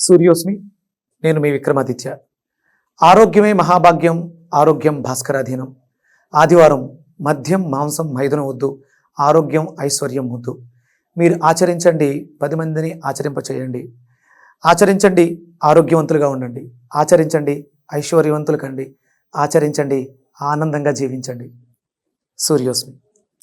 సూర్యోస్మి. నేను మీ విక్రమాదిత్య. ఆరోగ్యమే మహాభాగ్యం, ఆరోగ్యం భాస్కరాధీనం. ఆదివారం మద్యం మాంసం మైదనం వద్దు, ఆరోగ్యం ఐశ్వర్యం ముద్దు. మీరు ఆచరించండి, 10 మందిని ఆచరింపచేయండి. ఆచరించండి, ఆరోగ్యవంతులుగా ఉండండి. ఆచరించండి, ఐశ్వర్యవంతులు కండి. ఆచరించండి, ఆనందంగా జీవించండి. సూర్యోస్మి.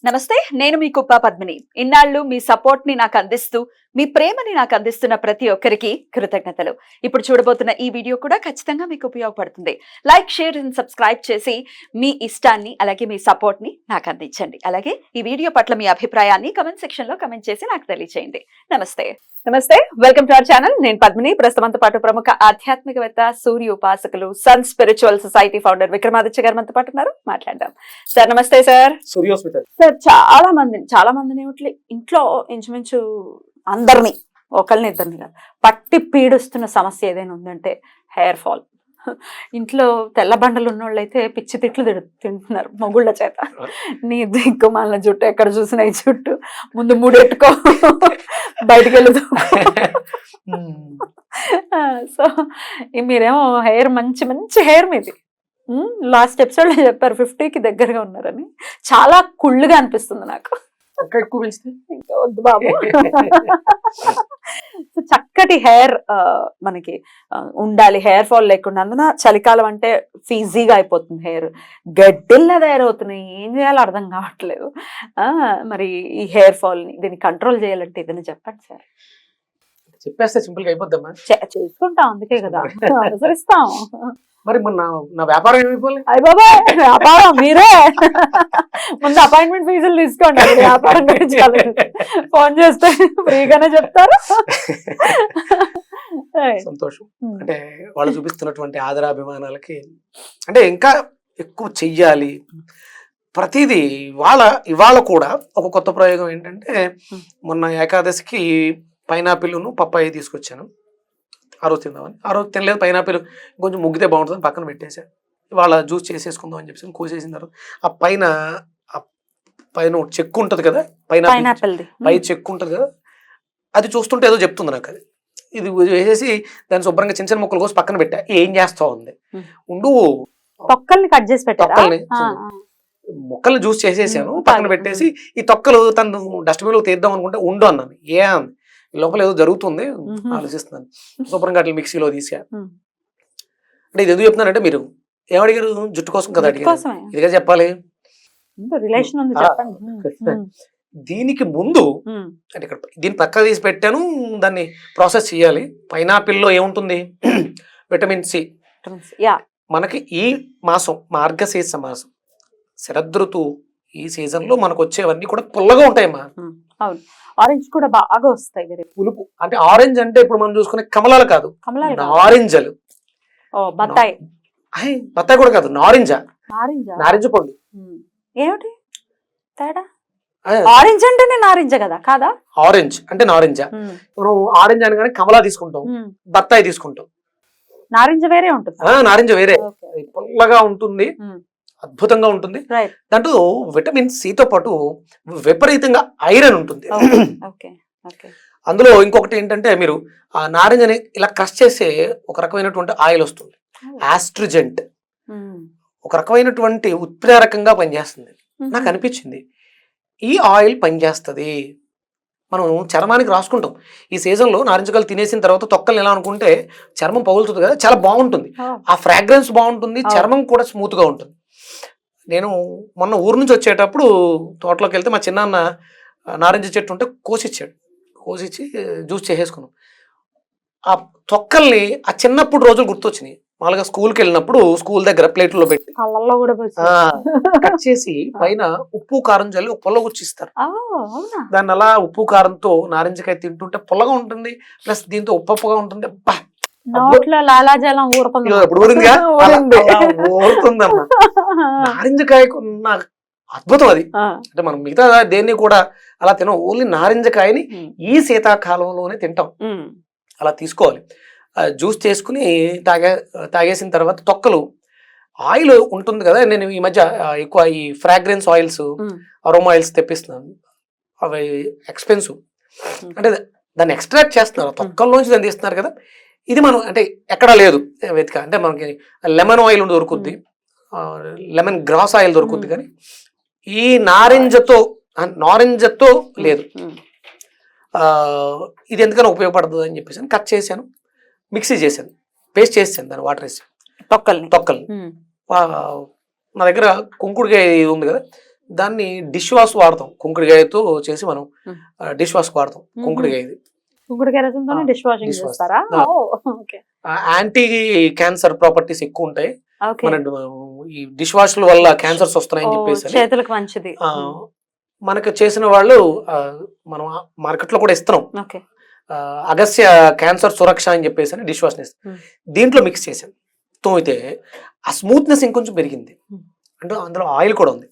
నమస్తే, నేను మీ కుప్ప పద్మిని. ఇన్నాళ్ళు మీ సపోర్ట్ ని నాకు అందిస్తూ, మీ ప్రేమని నాకు అందిస్తున్న ప్రతి ఒక్కరికి కృతజ్ఞతలు. ఇప్పుడు చూడబోతున్న ఈ వీడియో కూడా ఖచ్చితంగా మీకు ఉపయోగపడుతుంది. లైక్, షేర్ అండ్ సబ్స్క్రైబ్ చేసి మీ ఇష్టాన్ని అలాగే మీ సపోర్ట్ ని నాకు అందించండి. అలాగే ఈ వీడియో పట్ల మీ అభిప్రాయాన్ని కమెంట్ సెక్షన్ లో కమెంట్ చేసి నాకు తెలియజేయండి. నమస్తే. Welcome to our channel. నేను పద్మిని. ప్రస్తుతంతో పాటు ప్రముఖ ఆధ్యాత్మికవేత్త, సూర్య ఉపాసకులు, Sun Spiritual Society founder Vikramaditya garu మనతో పాటు ఉన్నారు. మాట్లాడదాం. సార్ నమస్తే. సార్ సార్ చాలా మందిని ఇంట్లో ఇంచుమించు అందరినీ, ఒకరిని ఇద్దరిని కాదు, పట్టి పీడిస్తున్న సమస్య ఏదైనా ఉందంటే హెయిర్ ఫాల్. ఇంట్లో తెల్ల బండలు ఉన్నోళ్ళు అయితే పిచ్చి తిట్లు తింటున్నారు మొగుళ్ళ చేత. నీ దిక్కుమాలిన జుట్టు, ఎక్కడ చూసినా ఈ జుట్టు, ముందు మూడెట్టుకో, బయటికి వెళ్దు. సో మీరేమో హెయిర్ మంచి హెయిర్ మీది. లాస్ట్ ఎపిసోడ్ లో చెప్పారు 50కి దగ్గరగా ఉన్నారని. చాలా కుళ్ళుగా అనిపిస్తుంది నాకు. ఇంకా వద్దు బాబు. చక్కటి హెయిర్ మనకి ఉండాలి, హెయిర్ ఫాల్ లేకుండా. అందున చలికాలం అంటే ఫీజీగా అయిపోతుంది హెయిర్, గడ్డిల్లా తయారవుతున్నాయి. ఏం చేయాలో అర్థం కావట్లేదు. మరి ఈ హెయిర్ ఫాల్ ని, దీన్ని కంట్రోల్ చేయాలంటే ఏదైనా చెప్పండి సార్. చెప్పేస్తే సింపుల్ గా అయిపోద్దమ్మా. చేసుకుంటాం, అందుకే కదా అనుసరిస్తాం. మరి నా వ్యాపారం ఏమైపోలే? అయ్య బాబాయ్, వ్యాపారం మీరే ముందు అపాయింట్మెంట్ ఫీజులు తీసుకోండి. వ్యాపారం గురించి ఫోన్ చేస్తే ఫ్రీగానే చెప్తారు. సంతోషం. అంటే వాళ్ళు చూపిస్తున్నటువంటి ఆదరాభిమానాలకి అంటే ఇంకా ఎక్కువ చెయ్యాలి. ప్రతిదీ ఇవాళ కూడా ఒక కొత్త ప్రయోగం ఏంటంటే, మొన్న ఏకాదశికి పైనాపిల్ను పప్పాయి తీసుకొచ్చాను. ఆ రోజు తిందామని. ఆ రోజు తినలేదు. పైనాపిల్ కొంచెం ముగ్గితే బాగుంటుందని పక్కన పెట్టేశాను. ఇవాళ జ్యూస్ చేసేసుకుందాం అని చెప్పేసి కోసేసిన తర్వాత ఆ పైన చెక్కు ఉంటుంది కదా, పై చెక్కు ఉంటుంది కదా, అది చూస్తుంటే ఏదో చెప్తుంది నాకు. అది ఇది వేసేసి దాన్ని శుభ్రంగా చిన్న చిన్న ముక్కలు కోసి పక్కన పెట్టా. ఏం చేస్తా ఉంది, ఉండు తొక్కల్ని కట్ చేసి పెట్టారా? ముక్కల్ని జ్యూస్ చేసేసాను, పక్కన పెట్టేసి ఈ తొక్కలు తను డస్ట్బిన్ లో తీద్దాం అనుకుంటే ఉండు అన్నాను. లోపల ఏదో జరుగుతుంది ఆలోచిస్తున్నాను. శుభ్రంగా అట్లా మిక్సీలో తీసా. అంటే ఇది ఎందుకు చెప్తున్నానంటే, మీరు ఏమడిగారు? జుట్టు కోసం కదా అడిగారు. ఇదిగా చెప్పాలి. దీనికి ముందు అంటే ఇక్కడ దీన్ని పక్క తీసి పెట్టాను, దాన్ని ప్రాసెస్ చేయాలి. పైనాపిల్లో ఏముంటుంది? Vitamin C. మనకి ఈ మాసం మార్గశీర్ష మాసం, శరదృతువు, ఈ సీజన్ లో మనకు వచ్చేవన్నీ కూడా పుల్లగా ఉంటాయమ్మా. ఆరెంజ్ కూడా బాగా వస్తాయి. పులుపు అంటే ఆరెంజ్ అంటే ఇప్పుడు మనం చూసుకునే కమలాలు కాదు, నారింజలు. బత్తాయి కూడా కాదు, నారింజ పండు. ఏమిటి తేడా? ఆరెంజ్ అంటేనే నారింజ కదా, కాదా? ఆరెంజ్ అంటే నారింజ. మనం ఆరెంజ్ అనగానే కమలా తీసుకుంటాం, బత్తాయి తీసుకుంటాం. నారింజ వేరే ఉంటుంది. నారింజ వేరే, పుల్లగా ఉంటుంది, అద్భుతంగా ఉంటుంది. దాంట్లో విటమిన్ సితో పాటు విపరీతంగా ఐరన్ ఉంటుంది. అందులో ఇంకొకటి ఏంటంటే, మీరు ఆ నారింజని ఇలా క్రష్ చేసే ఒక రకమైనటువంటి ఆయిల్ వస్తుంది, ఆస్ట్రిజెంట్. ఒక రకమైనటువంటి ఉత్ప్రేరకంగా పనిచేస్తుంది. నాకు అనిపించింది ఈ ఆయిల్ పనిచేస్తుంది. మనం చర్మానికి రాసుకుంటాం. ఈ సీజన్లో నారింజకాయలు తినేసిన తర్వాత తొక్కలు ఎలా అనుకుంటే చర్మం పగులుతుంది కదా, చాలా బాగుంటుంది. ఆ ఫ్రాగ్రెన్స్ బాగుంటుంది, చర్మం కూడా స్మూత్ గా ఉంటుంది. నేను మొన్న ఊరు నుంచి వచ్చేటప్పుడు తోటలోకి వెళ్తే మా చిన్నాన్న నారింజ చెట్టు ఉంటే కోసిచ్చి జ్యూస్ చేసేసుకున్నాం. ఆ తొక్కల్ని ఆ చిన్నప్పుడు రోజులు గుర్తొచ్చినాయి. మామూలుగా స్కూల్కి వెళ్ళినప్పుడు స్కూల్ దగ్గర ప్లేట్లో పెట్టి కట్ చేసి పైన ఉప్పు కారం చల్లి పొల్ల గుచ్చిస్తారు. దాన్ని అలా ఉప్పు కారంతో నారింజకాయ తింటుంటే పొల్లగా ఉంటుంది, ప్లస్ దీంతో ఉప్పుగా ఉంటుంది. నారింజకాయకు ఉన్న అద్భుతం అది. అంటే మనం మిగతా దేన్ని కూడా అలా తినం, ఓన్లీ నారింజకాయని ఈ శీతాకాలంలోనే తింటాం. అలా తీసుకోవాలి. జ్యూస్ చేసుకుని తాగేసిన తర్వాత తొక్కలు ఆయిల్ ఉంటుంది కదా. నేను ఈ మధ్య ఎక్కువ ఈ ఫ్రాగ్రెన్స్ ఆయిల్స్, అరోమా ఆయిల్స్ తెప్పిస్తున్నాను. అవి ఎక్స్పెన్సివ్. అంటే దాన్ని ఎక్స్ట్రాక్ట్ చేస్తున్నారు, తొక్కల్లోంచి దాన్ని తీస్తున్నారు కదా. ఇది మనం అంటే ఎక్కడా లేదు వెతిక, అంటే మనకి లెమన్ ఆయిల్ దొరుకుద్ది, లెమన్ గ్రాస్ ఆయిల్ దొరుకుద్ది, కానీ ఈ నారింజతో లేదు. ఇది ఎందుకని ఉపయోగపడుతుంది అని చెప్పేసి కట్ చేశాను, మిక్సీ చేశాను, పేస్ట్ చేసాను, దాన్ని వాటర్ వేసి తొక్కల్ని. నా దగ్గర కుంకుడుకాయ ఉంది కదా, దాన్ని డిష్ వాష్ వాడతాం, కుంకుడుకాయతో చేసి మనం డిష్ వాష్ వాడతాం. కుంకుడుకాయది యాంటీ క్యాన్సర్ ప్రాపర్టీస్ ఎక్కువ ఉంటాయి, మన ఈ డిష్ వాష్ల వల్ల క్యాన్సర్స్ వస్తున్నాయని చెప్పేసి చేతులకు మంచిది. మనకు చేసిన వాళ్ళు మనం మార్కెట్ లో కూడా ఇస్తున్నాం, అగస్య క్యాన్సర్ సురక్ష అని చెప్పేసి డిష్ వాష్ ఇస్తాం. దీంట్లో మిక్స్ చేసాను, తోమితే ఆ స్మూత్నెస్ ఇంకొంచెం పెరిగింది, అంటే అందులో ఆయిల్ కూడా ఉంది.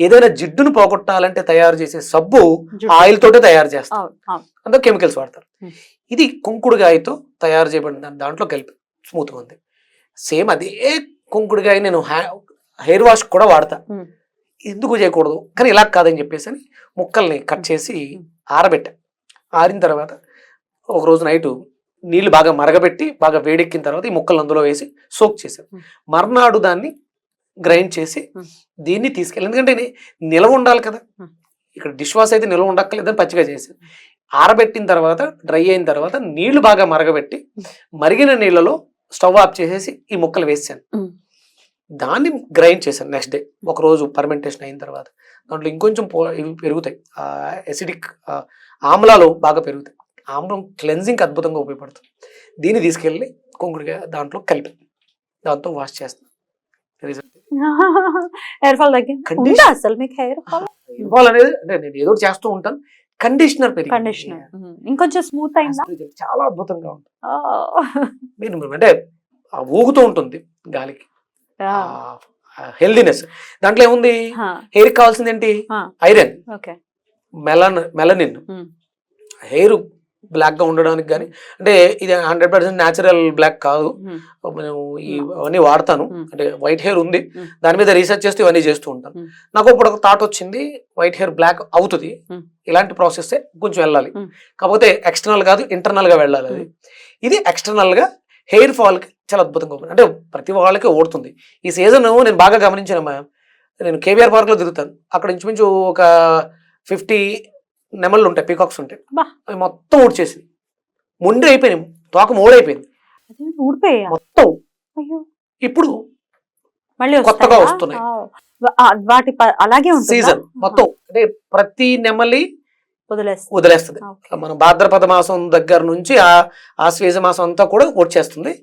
ఏదైనా జిడ్డును పోగొట్టాలంటే తయారు చేసే సబ్బు ఆయిల్ తోటే తయారు చేస్తాం, అందులో కెమికల్స్ వాడతారు. ఇది కుంకుడుకాయతో తయారు చేయబడిన దాంట్లో కలిపి స్మూత్గా ఉంది. సేమ్ అదే కుంకుడుకాయ నేను హెయిర్ వాష్ కూడా వాడతా, ఎందుకు చేయకూడదు, కానీ ఇలా కాదని చెప్పేసి ముక్కల్ని కట్ చేసి ఆరబెట్టా. ఆరిన తర్వాత ఒక రోజు నైటు నీళ్లు బాగా మరగబెట్టి బాగా వేడెక్కిన తర్వాత ఈ ముక్కలు అందులో వేసి సోక్ చేశాను. మర్నాడు దాన్ని గ్రైండ్ చేసి దీన్ని తీసుకెళ్ళి, ఎందుకంటే నిల్వ ఉండాలి కదా, ఇక్కడ డిష్ వాష్ అయితే నిల్వ ఉండక్కర్లేదని పచ్చిగా చేశాను. ఆరబెట్టిన తర్వాత డ్రై అయిన తర్వాత నీళ్లు బాగా మరగబెట్టి మరిగిన నీళ్ళలో స్టవ్ ఆఫ్ చేసేసి ఈ ముక్కలు వేసాను, దాన్ని గ్రైండ్ చేశాను. నెక్స్ట్ డే ఒక రోజు ఫర్మెంటేషన్ అయిన తర్వాత దాంట్లో ఇంకొంచెం ఇవి పెరుగుతాయి, ఎసిడిక్ ఆమ్లాలు బాగా పెరుగుతాయి. ఆమ్లం క్లెన్జింగ్ అద్భుతంగా ఉపయోగపడుతుంది. దీన్ని తీసుకెళ్ళి కుంకుడుకాయ దాంట్లో కలిపి దాంతో వాష్ చేస్తాను. హెయిర్ ఫాల్ తగ్గింది అసలు మీకు? హెయిర్ ఫాల్ అనేది అంటే నేను ఏదో చేస్తూ ఉంటాను, కండిషనర్ ఇంకొంచెం స్మూత్ అయిందా? చాలా అద్భుతంగా ఉంటుంది. మీరు అంటే ఊగుతూ ఉంటుంది గాలికి, హెల్దీనెస్. దాంట్లో ఏముంది, హెయిర్ కావాల్సింది ఏంటి, ఐరన్, మెలనిన్. హెయిర్ బ్లాక్ గా ఉండడానికి కానీ, అంటే ఇది 100% న్యాచురల్ బ్లాక్ కాదు, నేను ఇవన్నీ వాడతాను. అంటే వైట్ హెయిర్ ఉంది, దాని మీద రీసెర్చ్ చేస్తూ ఇవన్నీ చేస్తూ ఉంటాను. నాకు ఇప్పుడు ఒక థాట్ వచ్చింది, వైట్ హెయిర్ బ్లాక్ అవుతుంది, ఇలాంటి ప్రాసెస్ కొంచెం వెళ్ళాలి, కాకపోతే ఎక్స్టర్నల్ కాదు ఇంటర్నల్ గా వెళ్ళాలి. అది ఇది ఎక్స్టర్నల్ గా హెయిర్ ఫాల్ కి చాలా అద్భుతంగా ఉంటుంది, అంటే ప్రతి వాళ్ళకి ఓడుతుంది. ఈ సీజన్ నేను బాగా గమనించానమ్మా, నేను కేబీఆర్ పార్క్ లో తిరుగుతాను, అక్కడ ఇంచుమించు ఒక 50 నెమళ్ళు ఉంటాయి, పీకాక్స్ ఉంటాయి, అవి మొత్తం ఊడ్చేసి మొండి అయిపోయినాయి, తోక మూడైపోయింది మొత్తం. ఇప్పుడు మళ్ళీ కొత్తగా వస్తున్నాయి, వాటి అలాగే సీజన్ మొత్తం. అంటే ప్రతి నెమలి వదిలేస్తుంది. మనం భాద్రపద మాసం దగ్గర నుంచి ఆశ్వేజ మాసం అంతా కూడా వచ్చేస్తుంది.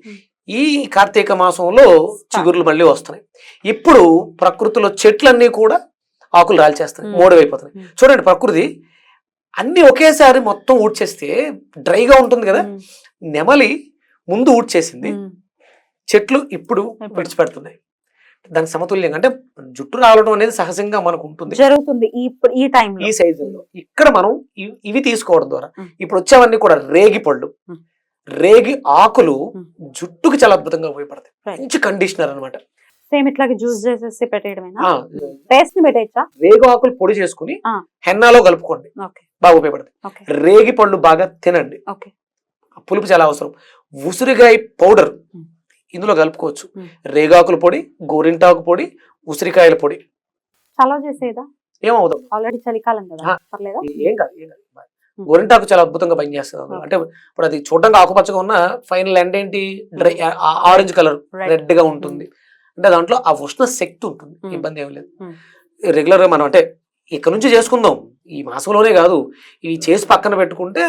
ఈ కార్తీక మాసంలో చిగుర్లు మళ్ళీ వస్తున్నాయి. ఇప్పుడు ప్రకృతిలో చెట్లన్నీ కూడా ఆకులు రాల్చేస్తున్నాయి, మూడవైపోతున్నాయి. చూడండి, ప్రకృతి అన్ని ఒకేసారి మొత్తం ఊడ్చేస్తే డ్రైగా ఉంటుంది కదా, నెమలి ముందు ఊడ్చేసింది, చెట్లు ఇప్పుడు విడిచిపెడుతున్నాయి. దానికి సమతుల్యంగా, అంటే జుట్టు రావడం అనేది సహజంగా మనకు ఉంటుంది, జరుగుతుంది ఈ సైజులో. ఇక్కడ మనం ఇవి తీసుకోవడం ద్వారా ఇప్పుడు వచ్చేవన్నీ కూడా రేగి పళ్ళు, రేగి ఆకులు జుట్టుకి చాలా అద్భుతంగా ఉపయోగపడతాయి. మంచి కండిషనర్ అనమాట. సేమ్ ఇట్లా జ్యూస్ చేసేసి పెట్టేయడమేనా? పేస్ట్ ని పెట్టేయచ్చా? రేగి ఆకులు పొడి చేసుకుని హెన్నాలో కలుపుకోండి, బాగా ఉపయోగపడుతుంది. రేగి పళ్ళు బాగా తినండి, పులుపు చాలా అవసరం. ఉసిరికాయ పౌడర్ ఇందులో కలుపుకోవచ్చు. రేగాకుల పొడి, గోరింటాకు పొడి, ఉసిరికాయల పొడి. చలవ చేసేదా? ఏమవుతాం, ఆల్రెడీ చలికాలం కదా, ఏం కాదు. గోరింటాకు చాలా అద్భుతంగా పనిచేస్తుంది. అంటే ఇప్పుడు అది చూడడానికి ఆకుపచ్చగా ఉన్న ఫైనల్ ఎండ్ ఏంటి, డ్రై ఆరెంజ్ కలర్, రెడ్ గా ఉంటుంది. అంటే దాంట్లో ఆ ఉష్ణ శక్తి ఉంటుంది, ఇబ్బంది ఏం లేదు. రెగ్యులర్ గా మనం అంటే ఇక్కడ నుంచి చేసుకుందాం, ఈ మాసంలోనే కాదు, ఇవి చేసి పక్కన పెట్టుకుంటే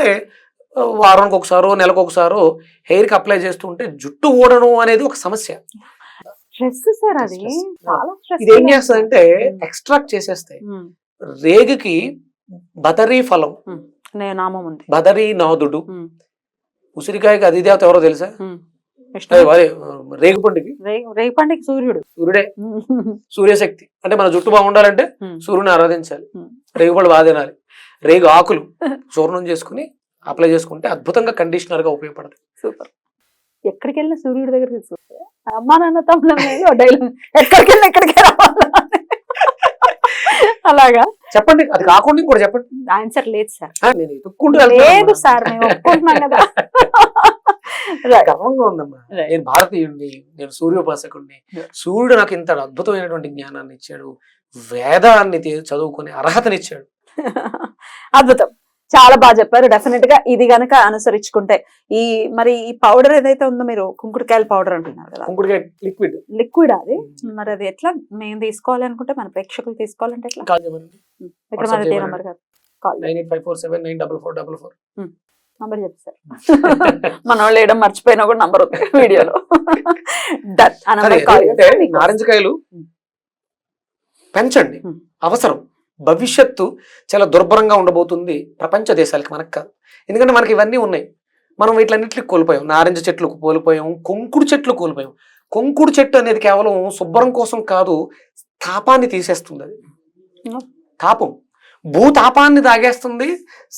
వారానికి ఒకసారో నెలకు ఒకసారో హెయిర్ కి అప్లై చేస్తుంటే జుట్టు ఊడడం అనేది ఒక సమస్య. ఇది ఏం చేస్తుందంటే ఎక్స్ట్రాక్ట్ చేసేస్తాయి. రేగికి బదరీ ఫలం, బదరీ నాదుడు, ఉసిరికాయకి అధిదేవత ఎవరో తెలుసా? రేగిపండుకి సూర్యుడే, సూర్యశక్తి. అంటే మన జుట్టు బాగుండాలంటే సూర్యుని ఆరాధించాలి, రేగుపళ్ళు బాగా తినాలి. రేగు ఆకులు చూర్ణం చేసుకుని అప్లై చేసుకుంటే అద్భుతంగా కండిషనర్ గా ఉపయోగపడుతుంది. సూపర్. ఎక్కడికి వెళ్ళిన సూర్యుడి దగ్గరికి చూస్తే అమ్మా నాన్న తమ్ముడు ఎక్కడికి అలాగా చెప్పండి, అది కాకుండా కూడా చెప్పండి. ఆన్సర్ లేదు సార్, నేను లేదు సార్, మేము ఒప్పుకుంటున్నాం కదా. Right. గర్వంగా ఉందమ్మా. Right. నేను భారతీయుడిని, నేను సూర్యోపాసకుడిని. Yeah. సూర్యుడు నాకు ఇంత అద్భుతమైనటువంటి జ్ఞానాన్ని ఇచ్చాడు, వేదాన్ని చదువుకునే అర్హతనిచ్చాడు. అద్భుతం, చాలా బాగా చెప్పారు. డెఫినెట్ గా ఇది గనక అనుసరించుకుంటే మరి ఈ పౌడర్ ఏదైతే ఉందో, మీరు కుంకుడుకాయల పౌడర్ అంటున్నారు కదా, కుంకుడుకాయ లిక్విడ్ లిక్విడ్ అది, మరి అది ఎట్లా మేము తీసుకోవాలి అనుకుంటే, మన ప్రేక్షకులు తీసుకోవాలంటే ఎట్లా? కాల్ చేయమనండి. ఇక్కడ మన టీ నంబర్ కాదు, కాల్ 9854799444. నంబర్ చెప్పారు. మన వాళ్ళు వేయడం మర్చిపోయినా కూడా నంబర్ ఉంది వీడియోలో. డన్. ఆ నంబర్ కాల్ చేస్తే మీకు నారింజకాయలు పెంచండి, Hmm. అవసరం. భవిష్యత్తు చాలా దుర్భరంగా ఉండబోతుంది ప్రపంచ దేశాలకి, మనకు కాదు. ఎందుకంటే మనకి ఇవన్నీ ఉన్నాయి, మనం వీటిలన్నింటికి కోల్పోయాం. నారింజ చెట్లు కోల్పోయాం, కొంకుడు చెట్లు కోల్పోయాం. కొంకుడు చెట్టు అనేది కేవలం శుభ్రం కోసం కాదు, తాపాన్ని తీసేస్తుంది. అది Hmm. తాపం, భూతాపాన్ని తాగేస్తుంది,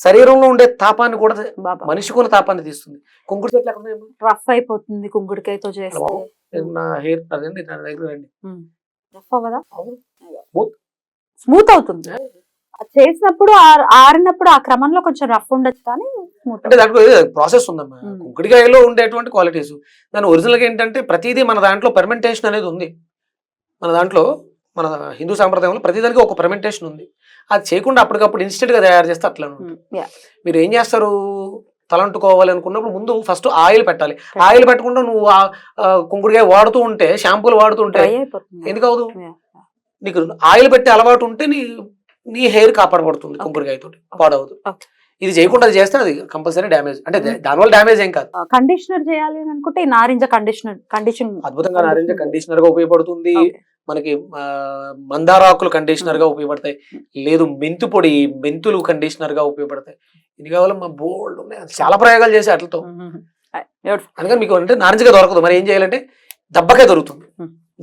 శరీరంలో ఉండే తాపాన్ని కూడా, బాబా మనిషికి ఉన్న తాపాన్ని తీస్తుంది. కొంకుడు చెట్లు ఎక్కడ ఉన్నాయమ్మా? రఫ్ అయిపోతుంది కుంకుడుకాయతో చేస్తే. నా హెయిర్ అదండి, నా దగ్గర రండి. రఫ్ అవ్వదా? Smooth. స్మూత్ అవుతుంది. అది చేసినప్పుడు ఆరినప్పుడు ఆ క్రమంలో కొంచెం రఫ్ ఉండొచ్చు, కానీ స్మూత్. అంటే దాంట్లో ప్రాసెస్ ఉందమ్మా. Hmm. కుంకుడికాయలో ఉండేటువంటి క్వాలిటీస్, దాని ఒరిజినల్గా ఏంటంటే ప్రతిదీ మన దాంట్లో పెర్మెంటేషన్ అనేది ఉంది. మన దాంట్లో, మన హిందూ సాంప్రదాయంలో ప్రతిదానికి ఒక పెర్మెంటేషన్ ఉంది. అది చేయకుండా అప్పటికప్పుడు ఇన్స్టెంట్ గా తయారు చేస్తే అట్లా ఉంటుంది. Yeah. మీరు ఏం చేస్తారు, తలంటుకోవాలి అనుకున్నప్పుడు ముందు ఫస్ట్ ఆయిల్ పెట్టాలి. ఆయిల్ పెట్టకుండా నువ్వు కుంకుడుకాయ వాడుతూ ఉంటే, షాంపూలు వాడుతూ ఉంటే Dry అయిపోతుంది. ఎందుకు అవదు? Yeah. నీకు ఆయిల్ పెట్టే అలవాటు ఉంటే నీ హెయిర్ కాపాడబడుతుంది కుంకుడుకాయతో, పాడవదు. Okay. ఇది చేయకుండా అది చేస్తే అది కంపల్సరీ డ్యామేజ్. అంటే దానివల్ల డ్యామేజ్ ఏం కాదు. కండిషనర్ చేయాలి అని అనుకుంటే ఈ నారింజ కండిషన్ అద్భుతంగా నారింజ కండిషనర్ గా ఉపయోగపడుతుంది. మనకి మందారాకులు కండిషనర్ గా ఉపయోగపడతాయి. లేదు మెంతు పొడి, మెంతులు కండిషనర్ గా ఉపయోగపడతాయి. ఇది కావాలమ్మా, బోల్డ్ ఉన్నాయి. చాలా ప్రయోగాలు చేసి అట్లతో. అందుకని మీకు అంటే నారింజగా దొరకదు, మరి ఏం చేయాలంటే దబ్బకాయ దొరుకుతుంది.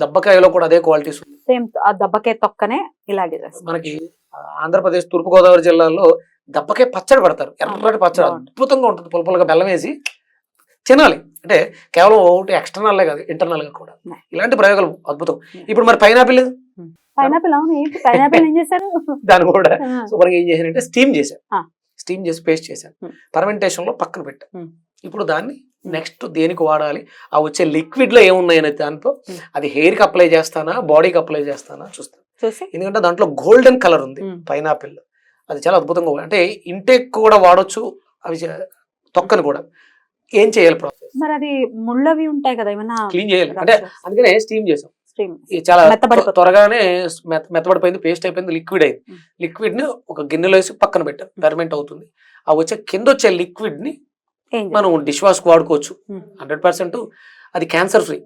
దబ్బకాయలో కూడా అదే క్వాలిటీస్ ఉంది. సేమ్ ఆ దబ్బకాయ తొక్కనే ఇలాగే చేస్తారు. మనకి ఆంధ్రప్రదేశ్ తూర్పుగోదావరి జిల్లాలో దబ్బకాయ పచ్చడి పడతారు. ఎర్రటి పచ్చడి అద్భుతంగా ఉంటుంది, పులుపులుగా బెల్లం వేసి తినాలి. అంటే కేవలం ఒకటి ఎక్స్టర్నల్ కాదు, ఇంటర్నల్ గా కూడా ఇలాంటి ప్రయోగాలు అద్భుతం. ఇప్పుడు మరి పైనాపిల్ అవును, ఏంటి పైనాపిల్ ఏం చేశారు? దాన్ని కూడా సూపర్ గా ఏం చేశానంటే స్టీమ్ చేశాను. స్టీమ్ చేసి పేస్ట్ చేశాను, ఫర్మెంటేషన్ లో పక్కన పెట్టాను. ఇప్పుడు దాన్ని నెక్స్ట్ దేనికి వాడాలి, ఆ వచ్చే లిక్విడ్ లో ఏమున్నాయనే దాంతో అది హెయిర్ కి అప్లై చేస్తానా, బాడీకి అప్లై చేస్తానా చూస్తాను. ఎందుకంటే దాంట్లో గోల్డెన్ కలర్ ఉంది పైనాపిల్, అది చాలా అద్భుతంగా. అంటే ఇంటేక్ కూడా వాడొచ్చు, అవి తొక్కను కూడా. ఏం చేయాలి ప్రాసెస్, మరి అది ముళ్ళవి ఉంటాయి కదా, ఏమైనా క్లీన్ చేయాలి. అంటే అందుకనే స్టీమ్ చేసాం, స్టీమ్ చాలా త్వరగానే మెత్తబడిపోయింది, పేస్ట్ అయిపోయింది, లిక్విడ్ అయింది. లిక్విడ్ ని ఒక గిన్నెలో వేసి పక్కన పెట్టాం, ఫెర్మెంట్ అవుతుంది. ఆ వచ్చే కింద వచ్చే లిక్విడ్ ని మనం డిష్ వాష్ కు వాడుకోవచ్చు. 100% అది క్యాన్సర్ ఫ్రీ,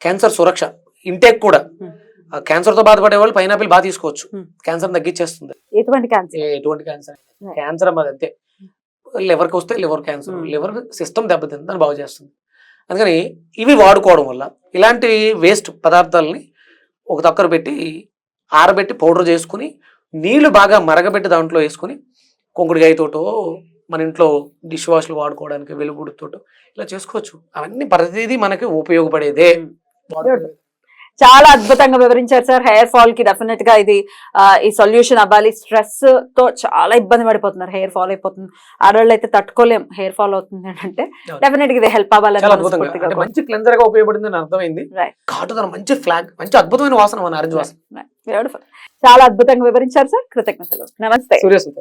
క్యాన్సర్ సురక్ష. ఇంటేక్ కూడా క్యాన్సర్ తో బాధపడే వాళ్ళు పైనాపిల్ బాగా తీసుకోవచ్చు, క్యాన్సర్ తగ్గించేస్తుంది. ఎటువంటి క్యాన్సర్ క్యాన్సర్ అన్నది అంతే. లివర్కి వస్తే లివర్ క్యాన్సర్, లివర్ సిస్టమ్ దెబ్బతింది, దాన్ని బాగు చేస్తుంది. అందుకని ఇవి వాడుకోవడం వల్ల ఇలాంటి వేస్ట్ పదార్థాలని ఒక దగ్గర పెట్టి ఆరబెట్టి పౌడర్ చేసుకుని నీళ్లు బాగా మరగబెట్టి దాంట్లో వేసుకుని కుంకుడుకాయతోటో మన ఇంట్లో డిష్ వాష్లు వాడుకోవడానికి వెలుగుడుతోటో ఇలా చేసుకోవచ్చు. అవన్నీ ప్రతిదీ మనకి ఉపయోగపడేదే. చాలా అద్భుతంగా వివరించారు సార్. హెయిర్ ఫాల్ కి డెఫినెట్ గా ఇది ఈ సొల్యూషన్ అవ్వాలి. స్ట్రెస్ తో చాలా ఇబ్బంది పడిపోతున్నారు, హెయిర్ ఫాల్ అయిపోతుంది. ఆడవాళ్ళు అయితే తట్టుకోలేం హెయిర్ ఫాల్ అవుతుంది అంటే డెఫినెట్ గా ఇది హెల్ప్ అవ్వాలని. మంచి క్లెన్జర్ గా ఉపయోగపడింది అని అర్థమైంది. కాటుదన మంచి ఫ్లాగ్, మంచి అద్భుతమైన వాసన, మన ఆరెంజ్ వాసన. చాలా అద్భుతంగా వివరించారు సార్, కృతజ్ఞతలు. నమస్తే.